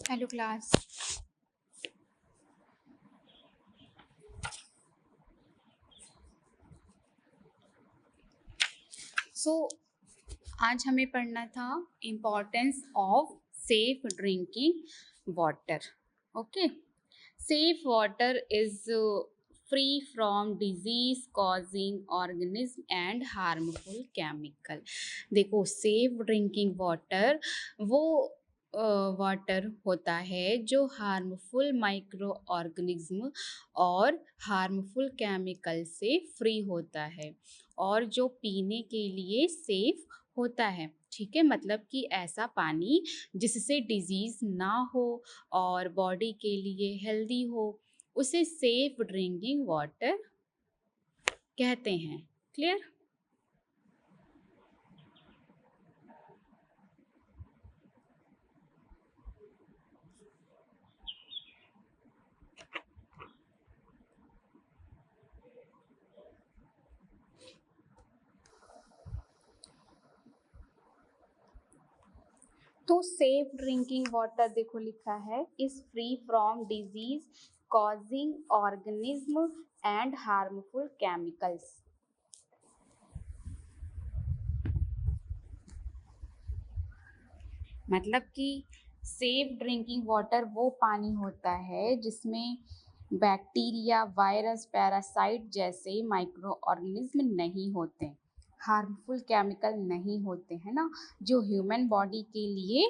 Hello class. सो आज हमें पढ़ना था importance of safe drinking water. Okay, safe water is free from disease causing organism and harmful chemical. देखो, safe drinking water वो water होता है जो हार्मफुल माइक्रो ऑर्गेनिज्म और हार्मफुल केमिकल से फ्री होता है और जो पीने के लिए सेफ होता है। ठीक है, मतलब कि ऐसा पानी जिससे डिजीज ना हो और बॉडी के लिए हेल्दी हो, उसे सेफ ड्रिंकिंग वाटर कहते हैं। क्लियर? तो सेफ ड्रिंकिंग वाटर देखो लिखा है is free from disease causing organism and harmful chemicals. मतलब कि सेफ ड्रिंकिंग वाटर वो पानी होता है जिसमें बैक्टीरिया, वायरस, पैरासाइट जैसे माइक्रो ऑर्गेनिज्म नहीं होते, हार्मफुल केमिकल नहीं होते हैं ना, जो ह्यूमन बॉडी के लिए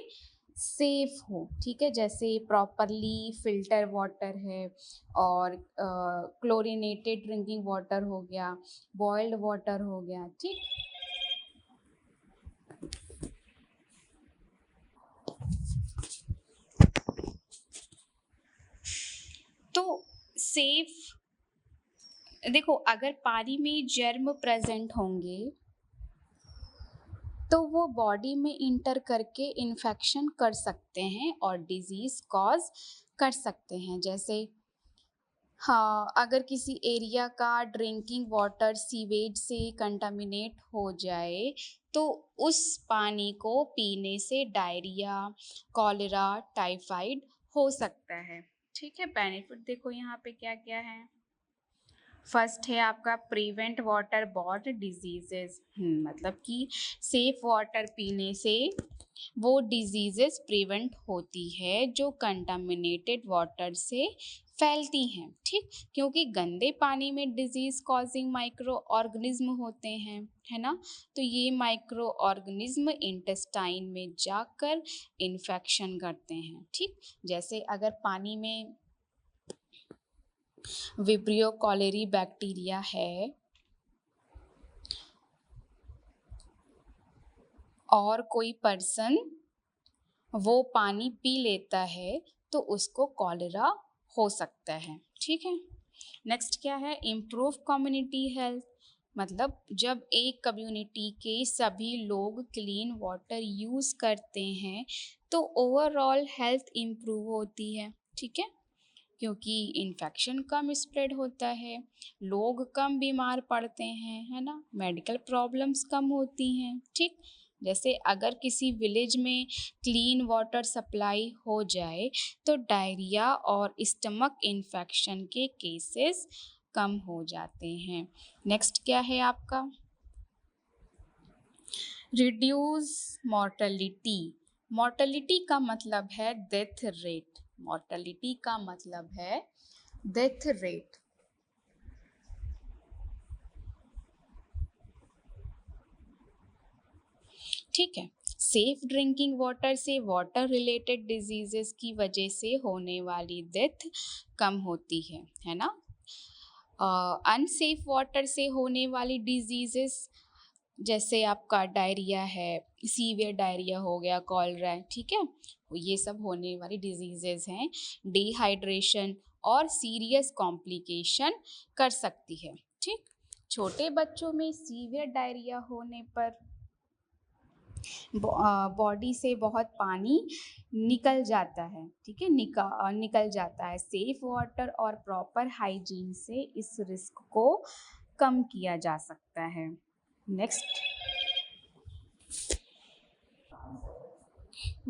सेफ हो। ठीक है, जैसे प्रॉपरली फिल्टर वाटर है और क्लोरीनेटेड ड्रिंकिंग वाटर हो गया, बॉइल्ड वाटर हो गया। ठीक, तो सेफ, देखो अगर पानी में जर्म प्रेजेंट होंगे तो वो बॉडी में इंटर करके इन्फेक्शन कर सकते हैं और डिजीज कॉज कर सकते हैं। जैसे हाँ, अगर किसी एरिया का ड्रिंकिंग वाटर सीवेज से कंटामिनेट हो जाए तो उस पानी को पीने से डायरिया, कॉलेरा, टाइफाइड हो सकता है। ठीक है, बेनिफिट देखो यहाँ पे क्या क्या है। फर्स्ट है आपका प्रिवेंट वाटर बॉर्न डिजीजेस। मतलब कि सेफ वाटर पीने से वो डिजीजेस प्रिवेंट होती है जो कंटामिनेटेड वाटर से फैलती हैं। ठीक, क्योंकि गंदे पानी में डिजीज कॉजिंग माइक्रो ऑर्गेनिज्म होते हैं, है ना। तो ये माइक्रो ऑर्गेनिज्म इंटेस्टाइन में जाकर इन्फेक्शन करते हैं। ठीक, जैसे अगर पानी में विब्रियो कॉलेरी बैक्टीरिया है और कोई पर्सन वो पानी पी लेता है तो उसको कॉलेरा हो सकता है। ठीक है, नेक्स्ट क्या है, इम्प्रूव कम्युनिटी हेल्थ। मतलब जब एक कम्युनिटी के सभी लोग क्लीन वाटर यूज़ करते हैं तो ओवरऑल हेल्थ इम्प्रूव होती है। ठीक है, क्योंकि इन्फेक्शन कम स्प्रेड होता है, लोग कम बीमार पड़ते हैं, है ना, मेडिकल प्रॉब्लम्स कम होती हैं। ठीक, जैसे अगर किसी विलेज में क्लीन वाटर सप्लाई हो जाए तो डायरिया और स्टमक इन्फेक्शन के केसेस कम हो जाते हैं। नेक्स्ट क्या है आपका, रिड्यूस मॉर्टेलिटी। मॉर्टेलिटी का मतलब है डेथ रेट। मॉर्टेलिटी का मतलब है डेथ रेट। ठीक है, सेफ ड्रिंकिंग वाटर से वाटर रिलेटेड डिजीजेस की वजह से होने वाली डेथ कम होती है ना। अनसेफ वाटर से होने वाली डिजीजेस जैसे आपका डायरिया है, सीवियर डायरिया हो गया, कॉलरा है, ठीक है, ये सब होने वाली डिजीजेस हैं। डिहाइड्रेशन और सीरियस कॉम्प्लिकेशन कर सकती है। ठीक, छोटे बच्चों में सीवियर डायरिया होने पर बॉडी से बहुत पानी निकल जाता है। ठीक है, निकल जाता है। सेफ वाटर और प्रॉपर हाइजीन से इस रिस्क को कम किया जा सकता है। नेक्स्ट,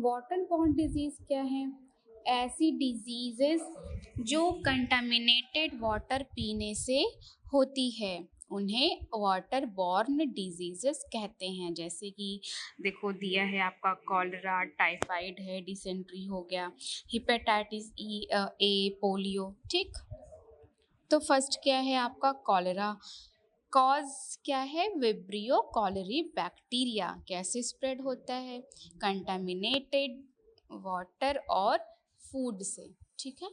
वाटर बॉर्न डिजीज क्या है। ऐसी डिजीजेस जो कंटामिनेटेड वाटर पीने से होती है उन्हें वाटर बॉर्न डिजीजेस कहते हैं। जैसे कि देखो दिया है आपका कॉलरा, टाइफाइड है, डिसेंट्री हो गया, हेपेटाइटिस ई ए, पोलियो। ठीक, तो फर्स्ट क्या है आपका कॉलरा। कॉज क्या है, विब्रियो कॉलरी बैक्टीरिया। कैसे स्प्रेड होता है, कंटामिनेटेड वाटर और फूड से। ठीक है,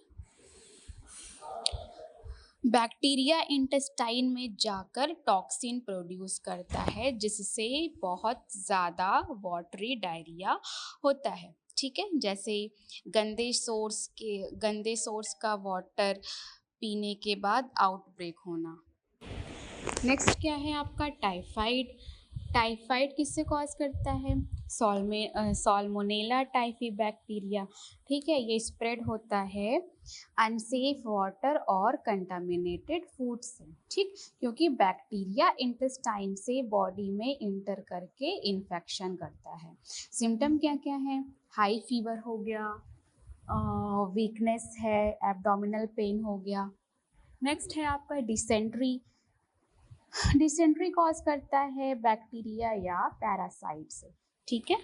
बैक्टीरिया इंटेस्टाइन में जाकर टॉक्सिन प्रोड्यूस करता है जिससे बहुत ज़्यादा वाटरी डायरिया होता है। ठीक है, जैसे गंदे सोर्स का वाटर पीने के बाद आउटब्रेक होना। नेक्स्ट क्या है आपका टाइफाइड। टाइफाइड किससे कॉज करता है, सॉल्मोनेला टाइफी बैक्टीरिया। ठीक है, ये स्प्रेड होता है अनसेफ वाटर और कंटामिनेटेड फूड से। ठीक, क्योंकि बैक्टीरिया इंटेस्टाइन से बॉडी में इंटर करके इन्फेक्शन करता है। सिम्टम क्या क्या है, हाई फीवर हो गया, वीकनेस है, एब्डोमिनल पेन हो गया। नेक्स्ट है आपका डिसेंट्री। डिसेंट्री कॉज करता है बैक्टीरिया या पैरासाइट से। ठीक है,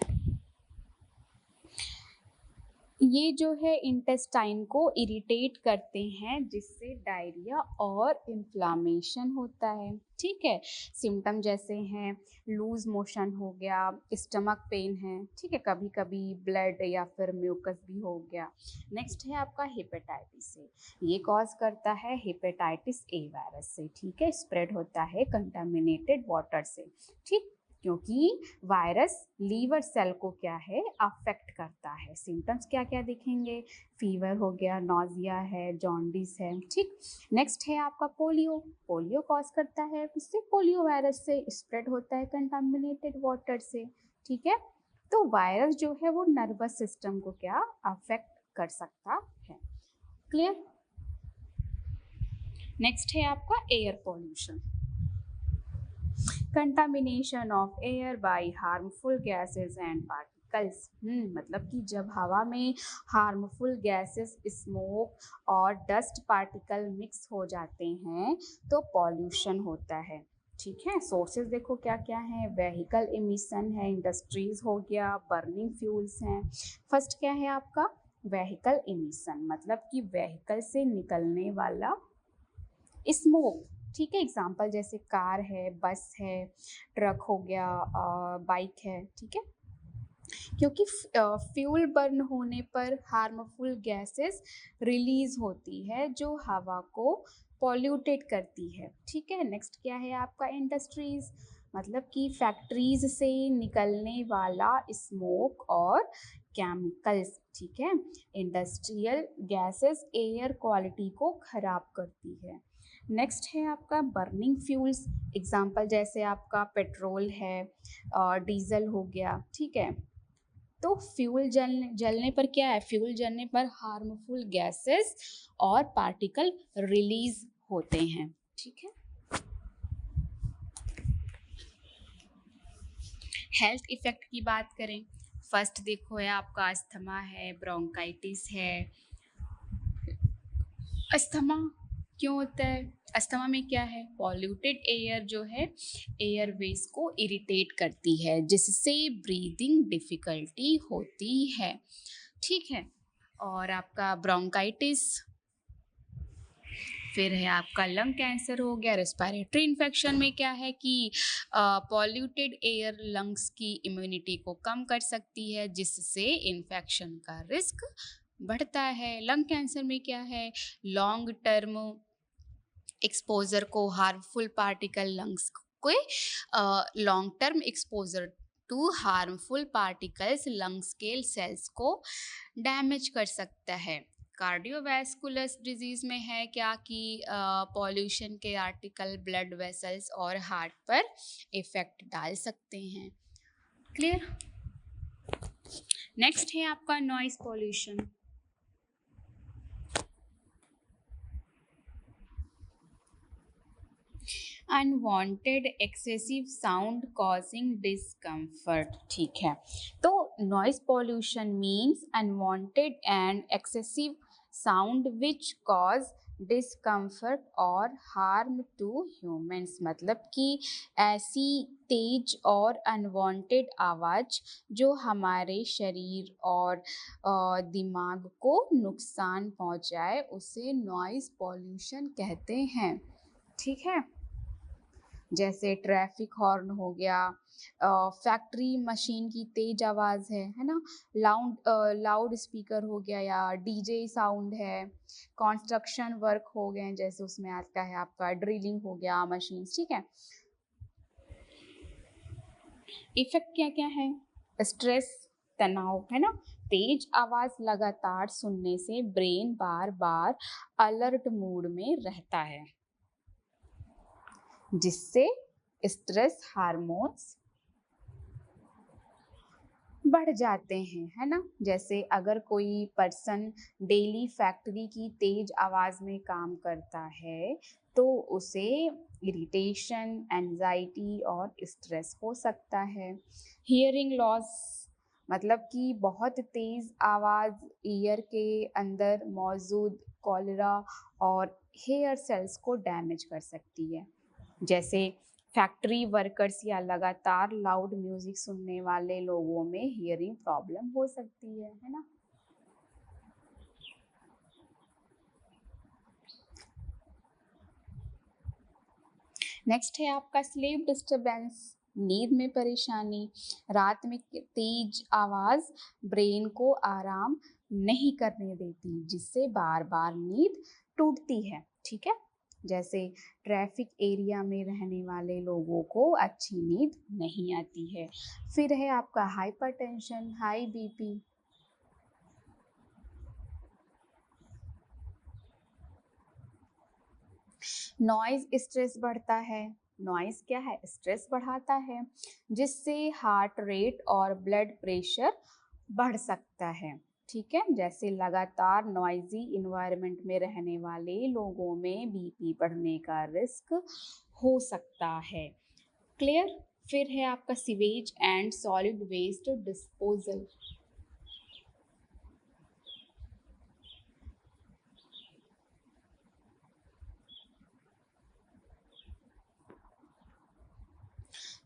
ये जो है इंटेस्टाइन को इरिटेट करते हैं जिससे डायरिया और इन्फ्लामेशन होता है। ठीक है, सिम्टम जैसे हैं लूज मोशन हो गया, स्टमक पेन है। ठीक है, कभी कभी ब्लड या फिर म्यूकस भी हो गया। नेक्स्ट है आपका हेपेटाइटिस ए। ये कॉज करता है हेपेटाइटिस ए वायरस से। ठीक है, स्प्रेड होता है कंटामिनेटेड वाटर से। ठीक, क्योंकि वायरस लीवर सेल को क्या है अफेक्ट करता है। सिम्टम्स क्या क्या दिखेंगे, फीवर हो गया, नॉजिया है, जॉन्डिस है। ठीक, नेक्स्ट है आपका पोलियो। पोलियो कॉज करता है इससे, पोलियो वायरस से स्प्रेड होता है कंटामिनेटेड वाटर से। ठीक है, तो वायरस जो है वो नर्वस सिस्टम को क्या अफेक्ट कर सकता है। क्लियर। नेक्स्ट है आपका air pollution. Contamination of air by harmful gases and particles. मतलब कि जब हवा में हार्मफुल गैसेस, स्मोक और डस्ट पार्टिकल मिक्स हो जाते हैं तो पॉल्यूशन होता है। ठीक है, सोर्सेज देखो क्या क्या है, व्हीकल एमिशन है, इंडस्ट्रीज हो गया, बर्निंग फ्यूल्स हैं। फर्स्ट क्या है आपका व्हीकल एमिशन, मतलब कि व्हीकल से निकलने वाला स्मोक। ठीक है, एग्जाम्पल जैसे कार है, बस है, ट्रक हो गया, बाइक है। ठीक है, क्योंकि फ्यूल बर्न होने पर हार्मफुल गैसेस रिलीज होती है जो हवा को पॉल्यूटेड करती है। ठीक है, नेक्स्ट क्या है आपका इंडस्ट्रीज, मतलब कि फैक्ट्रीज से निकलने वाला स्मोक और केमिकल्स। ठीक है, इंडस्ट्रियल गैसेस एयर क्वालिटी को खराब करती है। नेक्स्ट है आपका बर्निंग फ्यूल्स, एग्जाम्पल जैसे आपका पेट्रोल है और डीजल हो गया। ठीक है, तो फ्यूल जलने पर क्या है, फ्यूल जलने पर हार्मफुल गैसेस और पार्टिकल रिलीज होते हैं। ठीक है, हेल्थ इफेक्ट की बात करें, फर्स्ट देखो है आपका अस्थमा है, ब्रोंकाइटिस है। अस्थमा क्यों होता है, अस्थमा में क्या है, पॉल्यूटेड एयर जो है एयरवेज को इरिटेट करती है जिससे ब्रीदिंग डिफिकल्टी होती है। ठीक है, और आपका ब्रोंकाइटिस, फिर है आपका लंग कैंसर हो गया। रेस्पिरेटरी इन्फेक्शन में क्या है कि पॉल्यूटेड एयर लंग्स की इम्यूनिटी को कम कर सकती है जिससे इन्फेक्शन का रिस्क बढ़ता है। लंग कैंसर में क्या है, लॉन्ग टर्म एक्सपोजर को हार्मफुल पार्टिकल लंग्स को, long term exposure to harmful particles lungs के सेल्स को डैमेज कर सकता है। कार्डियोवैस्कुलर डिजीज में है क्या कि पॉल्यूशन के आर्टिकल ब्लड वेसल्स और हार्ट पर इफेक्ट डाल सकते हैं। क्लियर। नेक्स्ट है आपका noise pollution. Unwanted excessive sound causing discomfort. ठीक है, तो noise pollution means unwanted and excessive sound which cause discomfort और हार्म टू ह्यूमंस। मतलब कि ऐसी तेज और अनवांटेड आवाज़ जो हमारे शरीर और दिमाग को नुकसान पहुंचाए उसे नॉइज पॉल्यूशन कहते हैं। ठीक है, जैसे ट्रैफिक हॉर्न हो गया, फैक्ट्री मशीन की तेज आवाज़ है ना, लाउड स्पीकर हो गया या डीजे साउंड है, कंस्ट्रक्शन वर्क हो गए जैसे उसमें आता है आपका ड्रिलिंग हो गया मशीन। ठीक है, इफेक्ट क्या क्या है, स्ट्रेस तनाव है ना, तेज आवाज लगातार सुनने से ब्रेन बार बार अलर्ट मूड में रहता है जिससे स्ट्रेस हार्मोन्स बढ़ जाते हैं, है ना। जैसे अगर कोई पर्सन डेली फैक्ट्री की तेज आवाज में काम करता है तो उसे इरिटेशन, एंजाइटी और स्ट्रेस हो सकता है। हियरिंग लॉस मतलब कि बहुत तेज आवाज ईयर के अंदर मौजूद कॉलरा और हेयर सेल्स को डैमेज कर सकती है। जैसे फैक्ट्री वर्कर्स या लगातार लाउड म्यूजिक सुनने वाले लोगों में हियरिंग प्रॉब्लम हो सकती है ना। नेक्स्ट है आपका स्लीप डिस्टरबेंस, नींद में परेशानी। रात में तेज आवाज ब्रेन को आराम नहीं करने देती जिससे बार बार नींद टूटती है। ठीक है, जैसे ट्रैफिक एरिया में रहने वाले लोगों को अच्छी नींद नहीं आती है। फिर है आपका hypertension, high BP. Noise stress बढ़ता है, नॉइज क्या है, स्ट्रेस बढ़ाता है जिससे हार्ट रेट और ब्लड प्रेशर बढ़ सकता है। ठीक है, जैसे लगातार नॉइजी इन्वायरमेंट में रहने वाले लोगों में बीपी बढ़ने का रिस्क हो सकता है। क्लियर। फिर है आपका sewage and solid waste disposal.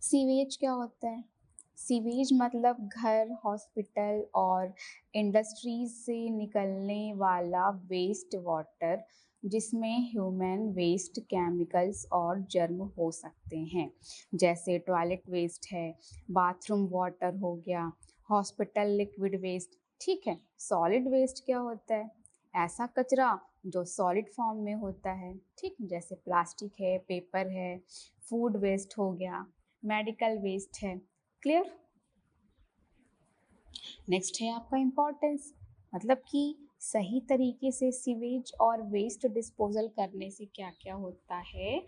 Sewage क्या होता है, सीवेज मतलब घर, हॉस्पिटल और इंडस्ट्रीज से निकलने वाला वेस्ट वाटर जिसमें ह्यूमन वेस्ट, केमिकल्स और जर्म हो सकते हैं। जैसे टॉयलेट वेस्ट है, बाथरूम वाटर हो गया, हॉस्पिटल लिक्विड वेस्ट। ठीक है, सॉलिड वेस्ट क्या होता है, ऐसा कचरा जो सॉलिड फॉर्म में होता है। ठीक, जैसे प्लास्टिक है, पेपर है, फूड वेस्ट हो गया, मेडिकल वेस्ट है। क्लियर। नेक्स्ट है आपका इम्पोर्टेंस, मतलब कि सही तरीके से सीवेज और वेस्ट डिस्पोजल करने से क्या क्या होता है।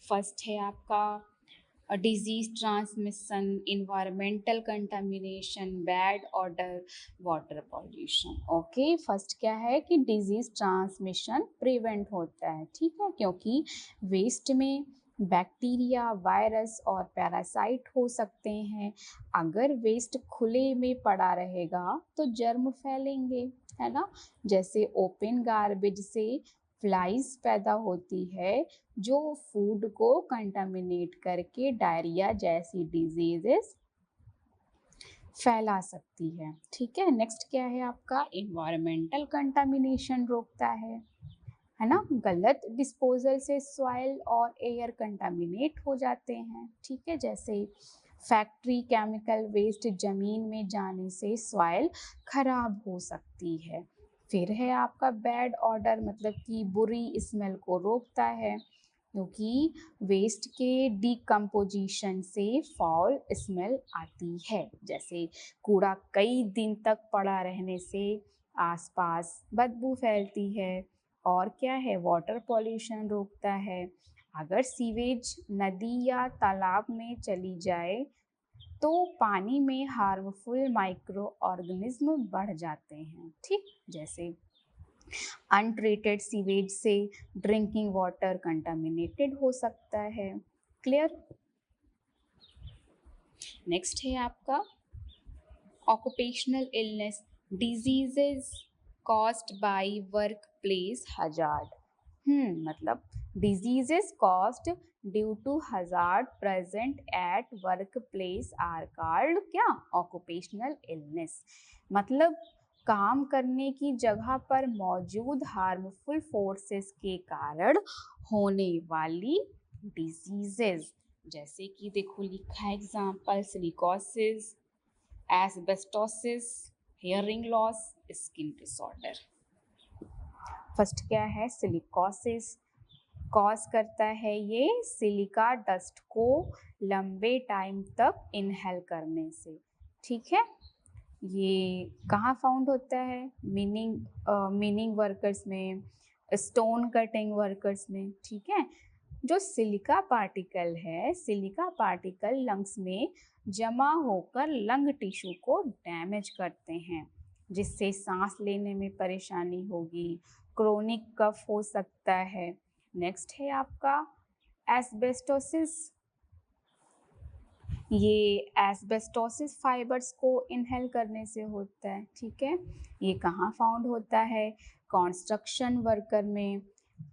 फर्स्ट है आपका disease transmission, environmental contamination, bad order, water pollution. Okay, first क्या है कि डिजीज ट्रांसमिशन प्रिवेंट होता है। ठीक है, क्योंकि वेस्ट में बैक्टीरिया, वायरस और पैरासाइट हो सकते हैं। अगर वेस्ट खुले में पड़ा रहेगा तो जर्म फैलेंगे, है ना। जैसे ओपन गार्बेज से फ्लाइज पैदा होती है जो फूड को कंटामिनेट करके डायरिया जैसी डिजीजेस फैला सकती है। ठीक है, नेक्स्ट क्या है आपका इन्वायरमेंटल कंटामिनेशन रोकता है ना। गलत डिस्पोजल से सॉइल और एयर कंटामिनेट हो जाते हैं। ठीक है, जैसे फैक्ट्री केमिकल वेस्ट जमीन में जाने से सॉइल खराब हो सकती है। फिर है आपका बैड ऑर्डर, मतलब कि बुरी स्मेल को रोकता है क्योंकि वेस्ट के डिकम्पोजिशन से फाउल स्मेल आती है। जैसे कूड़ा कई दिन तक पड़ा रहने से आसपास बदबू फैलती है। और क्या है, वाटर पॉल्यूशन रोकता है। अगर सीवेज नदी या तालाब में चली जाए तो पानी में हार्मफुल माइक्रो ऑर्गेनिज्म बढ़ जाते हैं। ठीक, जैसे अनट्रीटेड सीवेज से ड्रिंकिंग वाटर कंटामिनेटेड हो सकता है। क्लियर। नेक्स्ट है आपका occupational illness, diseases caused by work place hazard. मतलब diseases caused due to hazard present at workplace are called क्या, occupational illness। मतलब काम करने की जगह पर मौजूद हार्मफुल फोर्सेस के कारण होने वाली डिजीजेस, जैसे कि देखो लिखा है example, silicosis, asbestosis, hearing loss, skin disorder. First क्या है, सिलिकोसिस। कॉज करता है ये सिलिका डस्ट को लंबे टाइम तक इनहेल करने से। ठीक है, ये कहाँ फाउंड होता है, मीनिंग वर्कर्स में, स्टोन कटिंग वर्कर्स में। ठीक है, जो सिलिका पार्टिकल है, सिलिका पार्टिकल लंग्स में जमा होकर लंग टिश्यू को डैमेज करते हैं, जिससे सांस लेने में परेशानी होगी, क्रोनिक कफ हो सकता है। नेक्स्ट है आपका एस्बेस्टोसिस। ये एस्बेस्टोसिस फाइबर्स को इनहेल करने से होता है। ठीक है, ये कहाँ फाउंड होता है, कंस्ट्रक्शन वर्कर में,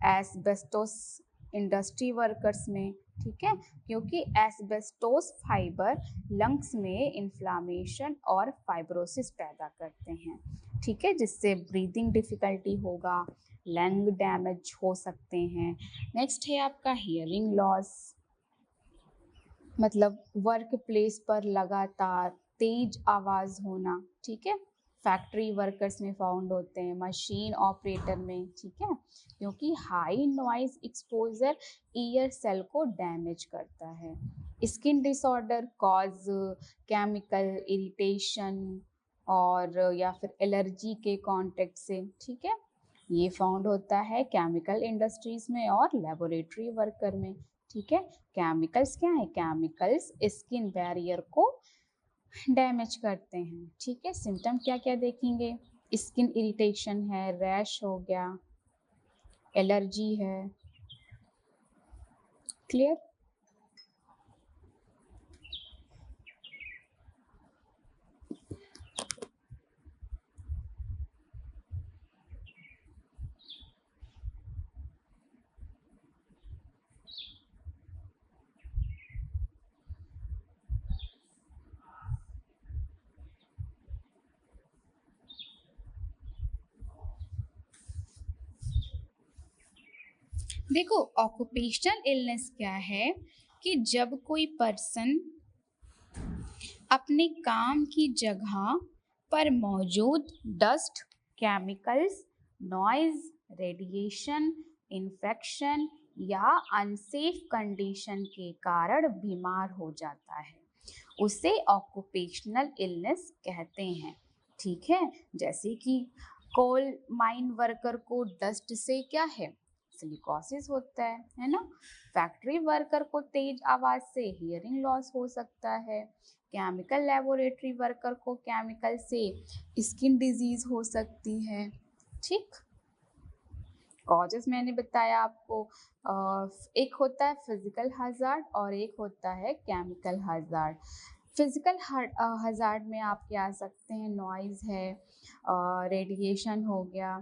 एस्बेस्टोस इंडस्ट्री वर्कर्स में। ठीक है, क्योंकि एस्बेस्टोस फाइबर लंग्स में इन्फ्लामेशन और फाइब्रोसिस पैदा करते हैं। ठीक है, जिससे ब्रीदिंग डिफिकल्टी होगा, लंग डैमेज हो सकते हैं। नेक्स्ट है आपका हियरिंग लॉस, मतलब वर्क प्लेस पर लगातार तेज आवाज़ होना। ठीक है, फैक्ट्री वर्कर्स में फाउंड होते हैं, मशीन ऑपरेटर में। ठीक है, क्योंकि high noise exposure year cell को डैमेज करता है। Skin disorder cause chemical irritation और या फिर एलर्जी के कांटेक्ट से। ठीक है, ये फाउंड होता है केमिकल इंडस्ट्रीज में और लेबोरेटरी वर्कर में। ठीक है, केमिकल्स क्या है, केमिकल्स स्किन बैरियर को डैमेज करते हैं। ठीक है, सिम्टम क्या क्या देखेंगे, स्किन इरिटेशन है, रैश हो गया, एलर्जी है। क्लियर। देखो ऑक्यूपेशनल इलनेस क्या है कि जब कोई पर्सन अपने काम की जगह पर मौजूद dust, chemicals, noise, radiation, infection या अनसेफ कंडीशन के कारण बीमार हो जाता है, उसे ऑक्यूपेशनल इलनेस कहते हैं। ठीक है, जैसे कि कोल माइन वर्कर को डस्ट से क्या है, सिलिकोसिस होता है ना। फैक्ट्री वर्कर को तेज आवाज से हियरिंग लॉस हो सकता है। केमिकल लेबोरेटरी वर्कर को केमिकल से स्किन डिजीज हो सकती है। ठीक, कॉजेस मैंने बताया आपको, एक होता है फिजिकल हजार्ड और एक होता है केमिकल हजार्ड। फिजिकल हजार्ड में आपके आ सकते हैं नॉइज़ है, रेडिएशन हो गया,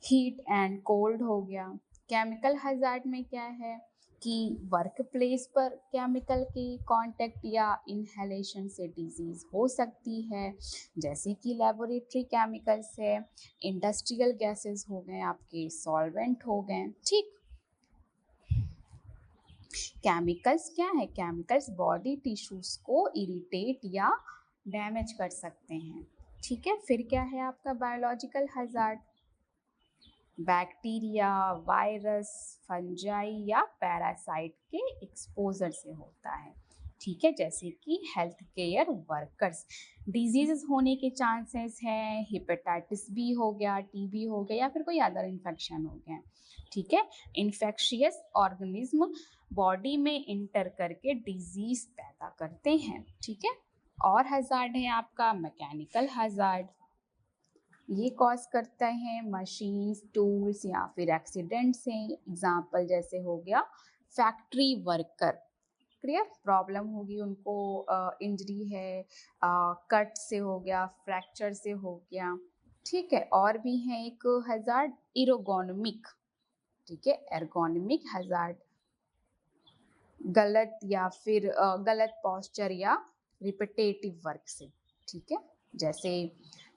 हीट एंड कोल्ड हो गया। केमिकल हजार्ड में क्या है कि वर्क प्लेस पर केमिकल के कांटेक्ट या इनहेलेशन से डिजीज हो सकती है, जैसे कि लेबोरेटरी केमिकल्स है, इंडस्ट्रियल गैसेस हो गए, आपके सॉल्वेंट हो गए। ठीक, केमिकल्स क्या है, केमिकल्स बॉडी टिश्यूज को इरिटेट या डैमेज कर सकते हैं। ठीक है, फिर क्या है आपका biological hazard, bacteria, virus, fungi या पैरासाइट के एक्सपोजर से होता है। ठीक है, जैसे कि हेल्थ केयर वर्कर्स, डिजीजेस होने के चांसेस हैं, हेपेटाइटिस बी हो गया, टीबी हो गया या फिर कोई अदर इन्फेक्शन हो गया। ठीक है, इन्फेक्शियस ऑर्गेनिज्म बॉडी में इंटर करके डिजीज पैदा करते हैं। ठीक है, और हजार्ड है आपका मैकेनिकल हजार्ड, ये कॉज करता है मशीन्स, टूल्स या फिर एक्सीडेंट से। एग्जाम्पल जैसे हो गया फैक्ट्री वर्कर, क्लियर, प्रॉब्लम होगी उनको, इंजरी है, कट से हो गया, फ्रैक्चर से हो गया, ठीक है। और भी है एक हैजार्ड इरोगोनमिक, ठीक है, एर्गोनमिक हैजार्ड, गलत या फिर गलत पोस्चर या रिपीटेटिव वर्क से, ठीक है, जैसे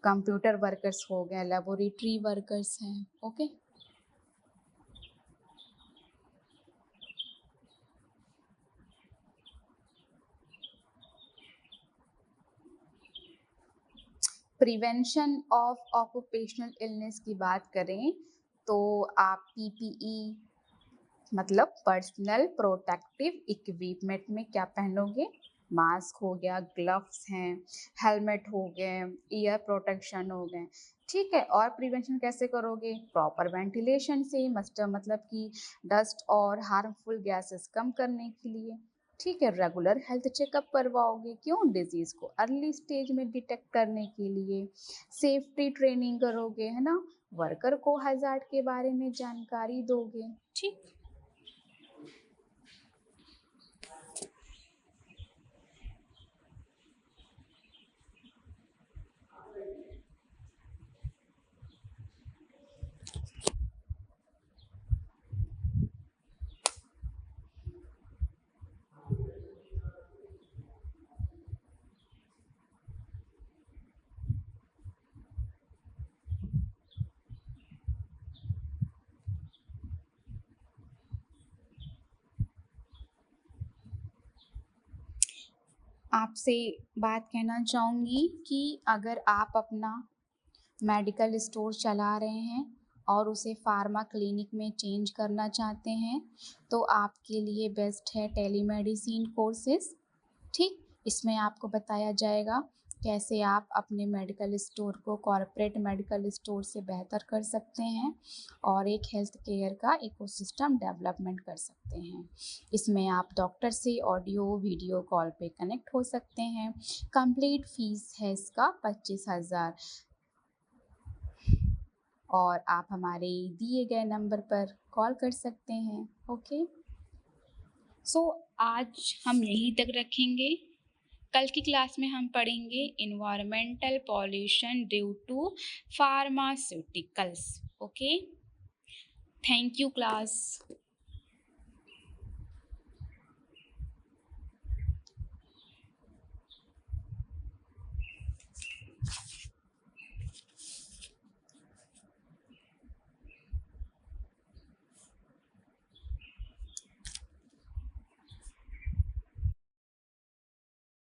कंप्यूटर वर्कर्स हो गए, लेबोरेटरी वर्कर्स हैं, okay. Prevention of occupational illness की बात करें तो आप पीपीई मतलब पर्सनल प्रोटेक्टिव इक्विपमेंट में क्या पहनोगे, मास्क हो गया, ग्लव्स हैं, हेलमेट हो गए, ईयर प्रोटेक्शन हो गए, ठीक है। और प्रिवेंशन कैसे करोगे, प्रॉपर वेंटिलेशन से, मतलब कि डस्ट और हार्मफुल गैसेस कम करने के लिए, ठीक है। रेगुलर हेल्थ चेकअप करवाओगे, क्यों, डिजीज को अर्ली स्टेज में डिटेक्ट करने के लिए। सेफ्टी ट्रेनिंग करोगे, है ना, वर्कर को हैजार्ड के बारे में जानकारी दोगे, ठीक। आपसे बात कहना चाहूँगी कि अगर आप अपना मेडिकल स्टोर चला रहे हैं और उसे फार्मा क्लिनिक में चेंज करना चाहते हैं तो आपके लिए बेस्ट है टेलीमेडिसिन कोर्सेज, ठीक। इसमें आपको बताया जाएगा कैसे आप अपने मेडिकल स्टोर को कॉर्पोरेट मेडिकल स्टोर से बेहतर कर सकते हैं और एक हेल्थ केयर का इकोसिस्टम डेवलपमेंट कर सकते हैं। इसमें आप डॉक्टर से ऑडियो वीडियो कॉल पे कनेक्ट हो सकते हैं। कंप्लीट फीस है इसका 25,000 और आप हमारे दिए गए नंबर पर कॉल कर सकते हैं, ओके। सो आज हम यहीं तक रखेंगे। कल की क्लास में हम पढ़ेंगे environmental pollution due to pharmaceuticals, okay. Thank you class.